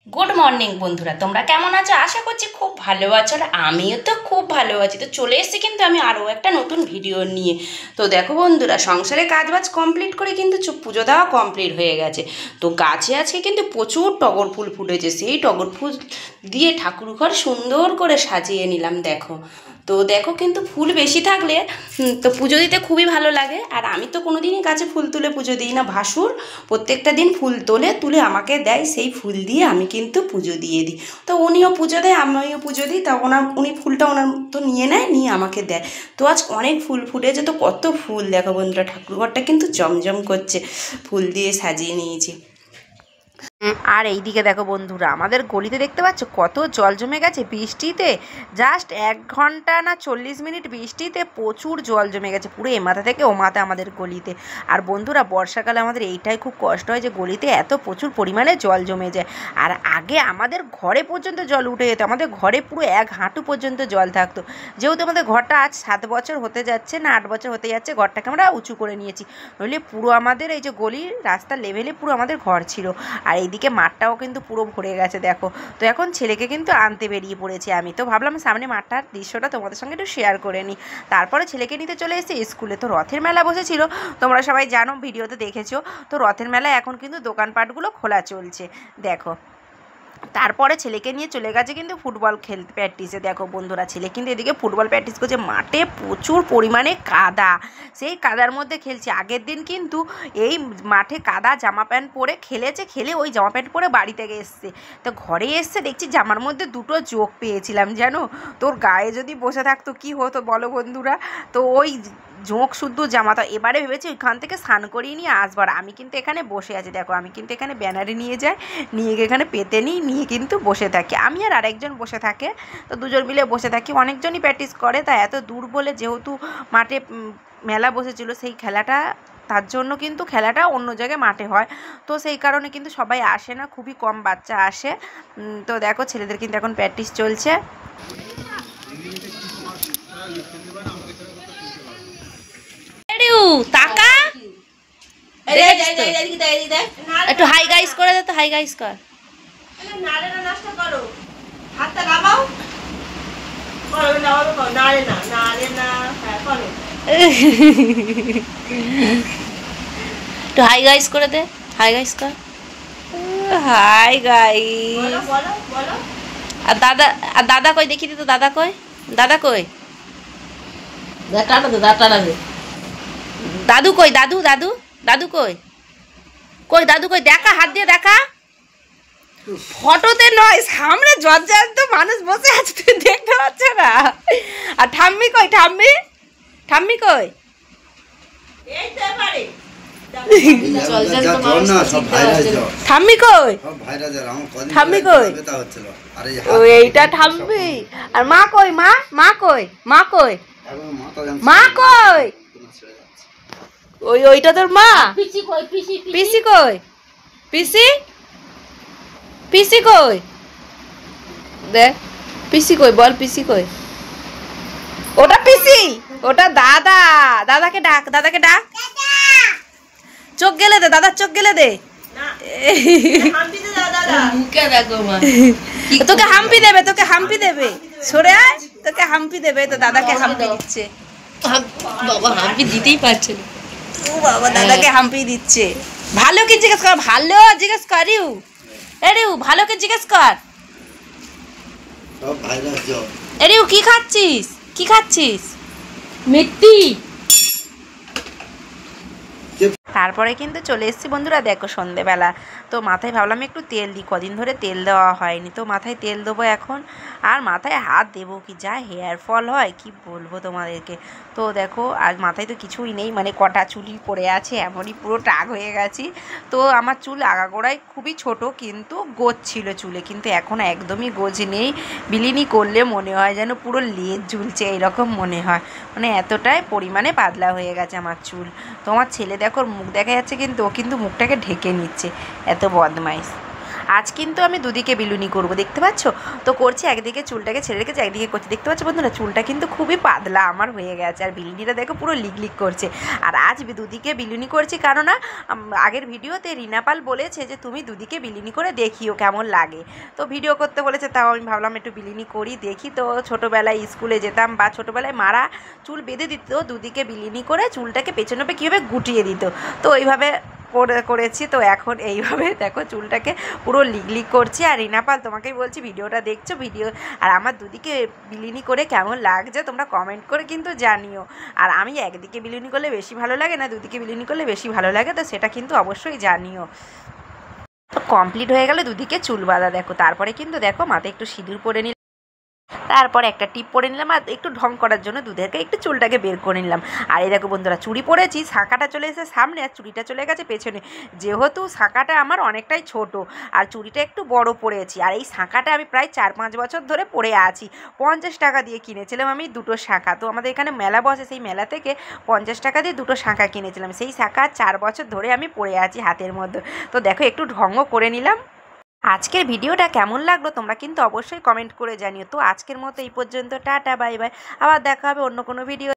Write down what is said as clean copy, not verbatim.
Good morning বন্ধুরা, তোমরা কেমন আছো? আশা করছি খুব ভালো আছো। আর আমিও তো খুব ভালো আছি। তো চলে এসেছি কিন্তু আমি আরও একটা নতুন ভিডিও নিয়ে। তো দেখো বন্ধুরা, সংসারে কাজবাজ কমপ্লিট করে কিন্তু পুজো দেওয়া কমপ্লিট হয়ে গেছে। তো গাছে আজকে কিন্তু প্রচুর টগর ফুল ফুটেছে। সেই টগর ফুল দিয়ে ঠাকুর ঘর সুন্দর করে সাজিয়ে নিলাম। দেখো তো দেখো, কিন্তু ফুল বেশি থাকলে তো পুজো দিতে খুবই ভালো লাগে। আর আমি তো কোনোদিনই গাছে ফুল তুলে পুজো দিই না। ভাসুর প্রত্যেকটা দিন ফুল তুলে আমাকে দেয়, সেই ফুল দিয়ে আমি কিন্তু পুজো দিয়ে দিই। তো উনিও পুজো দেয়, আমিও পুজো দিই। তা উনি ফুলটা ওনার তো নিয়ে নেয়, নিয়ে আমাকে দেয়। তো আজ অনেক ফুল ফুটেছে। তো কত ফুল দেখো বন্ধুরা, ঠাকুরঘরটা কিন্তু জমজম করছে, ফুল দিয়ে সাজিয়ে নিয়েছি। আর এইদিকে দেখো বন্ধুরা, আমাদের গলিতে দেখতে পাচ্ছ কত জল জমে গেছে বৃষ্টিতে। জাস্ট 1 ঘন্টা না 40 মিনিট বৃষ্টিতে প্রচুর জল জমে গেছে, পুরো এ মাথা থেকে ও মাথা আমাদের গলিতে। আর বন্ধুরা, বর্ষাকালে আমাদের এইটাই খুব কষ্ট হয় যে গলিতে এত প্রচুর পরিমাণে জল জমে যায়। আর আগে আমাদের ঘরে পর্যন্ত জল উঠে যেত, আমাদের ঘরে পুরো 1 হাঁটু পর্যন্ত জল থাকতো। যেহেতু আমাদের ঘরটা আজ 7 বছর হতে যাচ্ছে, না 8 বছর হতে যাচ্ছে, ঘরটাকে আমরা উঁচু করে নিয়েছি। নইলে পুরো আমাদের এই যে গলির রাস্তার লেভেলে পুরো আমাদের ঘর ছিল। আর এইদিকে মাঠটাও কিন্তু পুরো ভরে গেছে দেখো। তো এখন ছেলেকে কিন্তু আনতে বেরিয়ে পড়েছি আমি। তো ভাবলাম সামনে মাঠটার দৃশ্যটা তোমাদের সঙ্গে একটু শেয়ার করে নিই। তারপরে ছেলেকে নিতে চলে এসেছি স্কুলে। তো রথের মেলা বসেছিল, তোমরা সবাই জানো, ভিডিওতে দেখেছো। তো রথের মেলায় এখন কিন্তু দোকানপাটগুলো খোলা চলছে দেখো। তারপরে ছেলেকে নিয়ে চলে গেছে কিন্তু ফুটবল খেলতে প্র্যাকটিসে। দেখো বন্ধুরা, ছেলে কিন্তু এদিকে ফুটবল প্র্যাকটিস করছে। মাঠে প্রচুর পরিমাণে কাদা, সেই কাদার মধ্যে খেলছে। আগের দিন কিন্তু এই মাঠে কাদা জামা প্যান্ট পরে খেলেছে, খেলে ওই জামা প্যান্ট পরে বাড়ি থেকে এসছে। তো ঘরে এসছে দেখছি জামার মধ্যে 2টো জোক পেয়েছিলাম জানো। তোর গায়ে যদি বসে থাকতো কি হতো বলো বন্ধুরা। তো ওই জোঁক শুদ্ধ জামা। তো এবারে ভেবেছি ওইখান থেকে স্নান করিয়ে নিয়ে আসবার। আমি কিন্তু এখানে বসে আছি দেখো, আমি কিন্তু এখানে ব্যানারে নিয়ে যাই, নিয়ে এখানে পেতে নিয়ে কিন্তু বসে থাকি। আমি আর আরেকজন বসে থাকে, তো দুজন মিলে বসে থাকি। অনেকজনই প্র্যাকটিস করে, তাই এত দূর বলে যেহেতু মাঠে মেলা বসেছিল সেই খেলাটা, তার জন্য কিন্তু খেলাটা অন্য জায়গায় মাঠে হয়। তো সেই কারণে কিন্তু সবাই আসে না, খুবই কম বাচ্চা আসে। তো দেখো ছেলেদের কিন্তু এখন প্র্যাকটিস চলছে। টাকা একটু হাই গাইস করে দে, তো হাই গাইস কর। একটু হাই গাইস করে দে, হাই গাইস কর। Hi guys. আর দাদা, আর দাদা কই দেখি তো, দাদা কই, দাদা কই, দাদু কই, দাদু দাদু দাদু কই, কই দাদু কই, দেখা, হাত দিয়ে দেখা। ফটোতে নয়, সামনে জ্বলজ্যান্ত মানুষ বসে আছে, তুই দেখতে পাচ্ছ না। আর ঠাম্মি কই, ঠাম্মি, ঠাম্মি কই, ঠাম্মি কই, ঠাম্মি কই, এইটা ঠাম্মি। আর মা কই, মা, মা কই, মা কই, মা কই, ওইটা তোর মা। পিসি কই, পিসি কই, পিসি, পিসি কই, দেখ পিসি কই, বল পিসি কই। ওটা পিসি, ওটা দাদা। দাদাকে ডাক, দাদাকে ডাক। চোখ গেলে দে, দাদার চোখ গেলে দে। তোকে হাম্পি দেবে, তোকে হাম্পি দেবে, সরে আয়, তোকে হাম্পি দেবে। তো দাদাকে হাম্পি দিচ্ছে। বাবা হাম্পি দিতেই পারছে না। ও বাবা, দাদাকে হাম্পি দিচ্ছে। ভালো কি জিজ্ঞেস কর, ভালো জিজ্ঞেস করিউ। এরিউ ভালোকে জিজ্ঞেস কর। এরিউ কি খাচ্ছিস, কি খাচ্ছিস? মিষ্টি। তারপরে কিন্তু চলে এসেছি বন্ধুরা দেখো সন্ধেবেলা। তো মাথায় ভাবলাম একটু তেল দিই, কদিন ধরে তেল দেওয়া হয়নি। তো মাথায় তেল দেবো এখন। আর মাথায় হাত দেবো কি, যা হেয়ার ফল হয় কি বলবো তোমাদেরকে। তো দেখো আজ মাথায় তো কিছুই নেই, মানে কটা চুলই পড়ে আছে, এমনই পুরো টাক হয়ে গেছি। তো আমার চুল আগাগোড়ায় খুবই ছোট, কিন্তু গোছ ছিল চুলে, কিন্তু এখন একদমই গোছ নেই। বিলিনি করলে মনে হয় যেন পুরো লেজ ঝুলছে, এইরকম মনে হয়। মানে এতটাই পরিমাণে পাতলা হয়ে গেছে আমার চুল। তো আমার ছেলে দেখো মুখ দেখা যাচ্ছে, কিন্তু ও কিন্তু মুখটাকে ঢেকে নিচ্ছে, এত বদমাইশ। আজ কিন্তু আমি দুদিকে বিলুনি করব, দেখতে পাচ্ছ তো করছি। একদিকে চুলটাকে ছেড়ে রেখেছি, একদিকে করছি, দেখতে পাচ্ছ বন্ধুরা চুলটা কিন্তু খুবই পাতলা আমার হয়ে গেছে, আর বিলুনিটা দেখো পুরো লিকলিক করছে। আর আজ দুদিকে বিলুনি করছি কারণ আগের ভিডিওতে রিনাপাল বলেছে যে তুমি দুদিকে বিলুনি করে দেখিও কেমন লাগে, তো ভিডিও করতে বলেছে, তাও আমি ভাবলাম একটু বিলুনি করি দেখি। তো ছোটোবেলায় স্কুলে যেতাম বা ছোটোবেলায় মারা চুল বেঁধে দিত, দুদিকে বিলুনি করে চুলটাকে পেছনে কীভাবে গুটিয়ে দিত, তো ওইভাবে করেছি। তো এখন এইভাবে দেখো চুলটাকে পুরো লিকলিক করছি। আর রিনাপাল তোমাকেই বলছি, ভিডিওটা দেখছো, ভিডিও আর আমার দুদিকে বিলিনি করে কেমন লাগছে তোমরা কমেন্ট করে কিন্তু জানিও। আর আমি একদিকে বিলিনি করলে বেশি ভালো লাগে না দুদিকে বিলিনি করলে বেশি ভালো লাগে, তো সেটা কিন্তু অবশ্যই জানিও। তো কমপ্লিট হয়ে গেলে দুদিকে চুল বাঁধা দেখো, তারপরে কিন্তু দেখো মাথায় একটু সিঁদুর পরে নিলাম, তারপর একটা টিপ পরে নিলাম, আর একটু ঢং করার জন্য দুধেরকে একটু চুলটাকে বের করে নিলাম। আর এই দেখো বন্ধুরা চুড়ি পরেছি, শাঁখাটা চলে এসেছে সামনে আর চুড়িটা চলে গেছে পেছনে, যেহেতু শাঁখাটা আমার অনেকটাই ছোট আর চুড়িটা একটু বড় পরেছি। আর এই শাঁখাটা আমি প্রায় 4-5 বছর ধরে পরে আছি, 50 টাকা দিয়ে কিনেছিলাম আমি দুটো শাঁখা। তো আমাদের এখানে মেলা বসে, সেই মেলা থেকে 50 টাকা দিয়ে দুটো শাঁখা কিনেছিলাম, সেই শাঁখা 4 বছর ধরে আমি পরে আছি হাতের মধ্যে। তো দেখো একটু ঢংও করে নিলাম। আজকের ভিডিওটা কেমন লাগলো তোমরা কিন্তু অবশ্যই কমেন্ট করে জানিও। তো আজকের মতো এই পর্যন্ত, টাটা বাই বাই, আবার দেখা হবে অন্য কোনো ভিডিও।